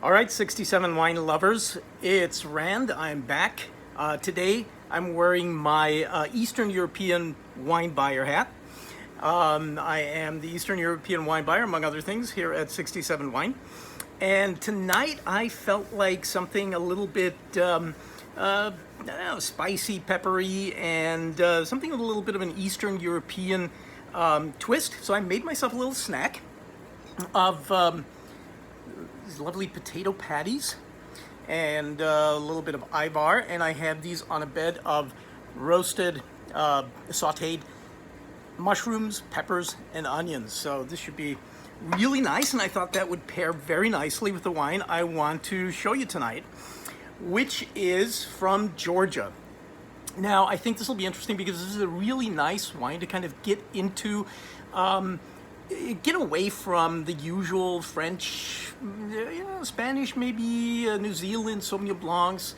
All right, 67 wine lovers, it's Rand. I'm back. Today I'm wearing my Eastern European wine buyer hat. I am the Eastern European wine buyer, among other things, here at 67 Wine. And tonight I felt like something a little bit I don't know, spicy, peppery, and something with a little bit of an Eastern European twist. So I made myself a little snack of these lovely potato patties and a little bit of ivar, and I have these on a bed of roasted, sauteed mushrooms, peppers, and onions. So this should be really nice, and I thought that would pair very nicely with the wine I want to show you tonight, which is from Georgia. Now, I think this will be interesting because this is a really nice wine to kind of get into, get away from the usual French, Spanish, maybe New Zealand, Sauvignon Blancs,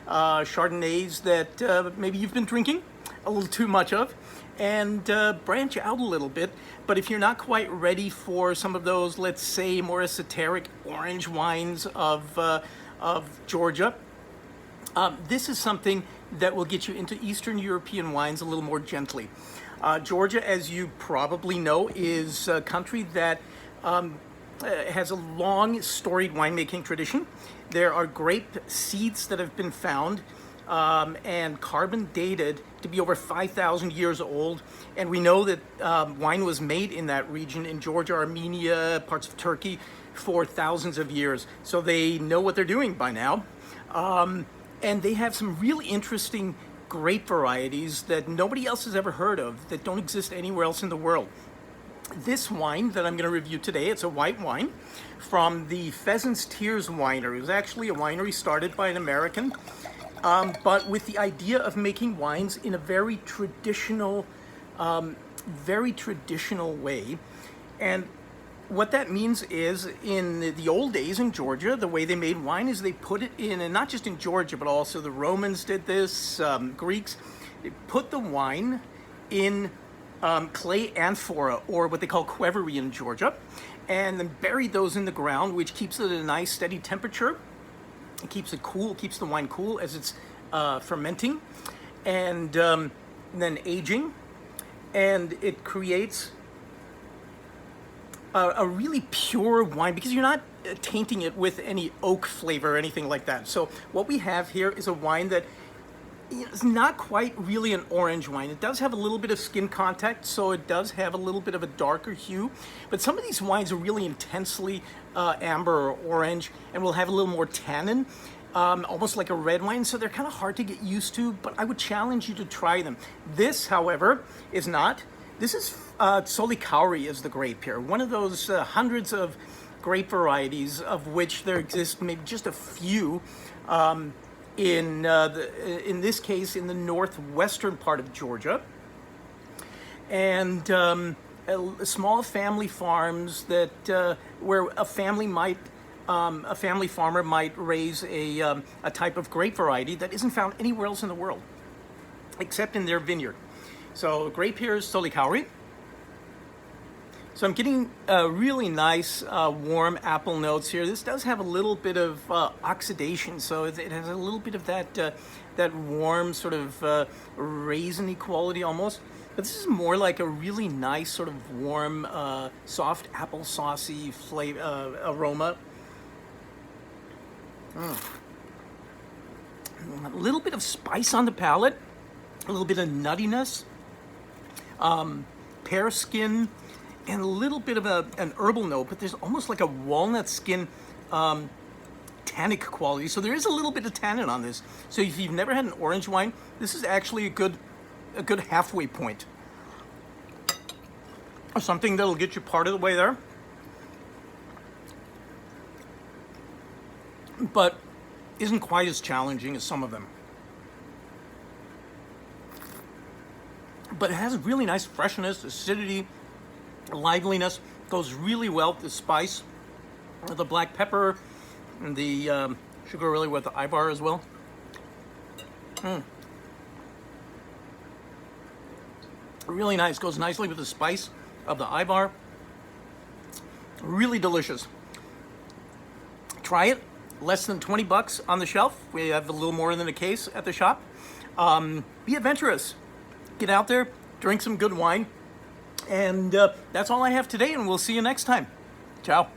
Chardonnays that maybe you've been drinking a little too much of, and branch out a little bit. But if you're not quite ready for some of those, let's say, more esoteric orange wines of Georgia, this is something that will get you into Eastern European wines a little more gently. Georgia, as you probably know, is a country that has a long, storied winemaking tradition. There are grape seeds that have been found and carbon dated to be over 5,000 years old. And we know that wine was made in that region, in Georgia, Armenia, parts of Turkey, for thousands of years. So they know what they're doing by now. And they have some really interesting grape varieties that nobody else has ever heard of, that don't exist anywhere else in the world. This wine that I'm going to review today, it's a white wine from the Pheasant's Tears winery. It was actually a winery started by an American, but with the idea of making wines in a very traditional way. And what that means is, in the old days in Georgia, the way they made wine is they put it in, and not just in Georgia, but also the Romans did this, Greeks, they put the wine in clay amphora, or what they call qvevri in Georgia, and then buried those in the ground, which keeps it at a nice steady temperature. It keeps it cool, keeps the wine cool as it's fermenting, and then aging, and it creates a really pure wine because you're not tainting it with any oak flavor or anything like that. So what we have here is a wine that is not quite really an orange wine. It does have a little bit of skin contact, so it does have a little bit of a darker hue. But some of these wines are really intensely amber or orange and will have a little more tannin, almost like a red wine. So they're kind of hard to get used to, but I would challenge you to try them. This, however, is not. This is Tsolikouri is the grape here. One of those hundreds of grape varieties, of which there exist maybe just a few in this case in the northwestern part of Georgia, and small family farms that where a family farmer might raise a type of grape variety that isn't found anywhere else in the world, except in their vineyard. So grape here is Tsolikouri. So I'm getting really nice warm apple notes here. This does have a little bit of oxidation, so it has a little bit of that warm sort of raisiny quality almost. But this is more like a really nice sort of warm, soft apple saucy flavor, aroma. A little bit of spice on the palate, a little bit of nuttiness. Pear skin, and a little bit of an herbal note, but there's almost like a walnut skin tannic quality. So there is a little bit of tannin on this. So if you've never had an orange wine, this is actually a good halfway point. Something that'll get you part of the way there. But isn't quite as challenging as some of them. But it has really nice freshness, acidity, liveliness. Goes really well with the spice, the black pepper, and the should go really with the ivar as well. Really nice. Goes nicely with the spice of the ivar. Really delicious. Try it. less than 20 bucks on the shelf. We have a little more than a case at the shop. Be adventurous. Get out there, drink some good wine. And that's all I have today, and we'll see you next time. Ciao.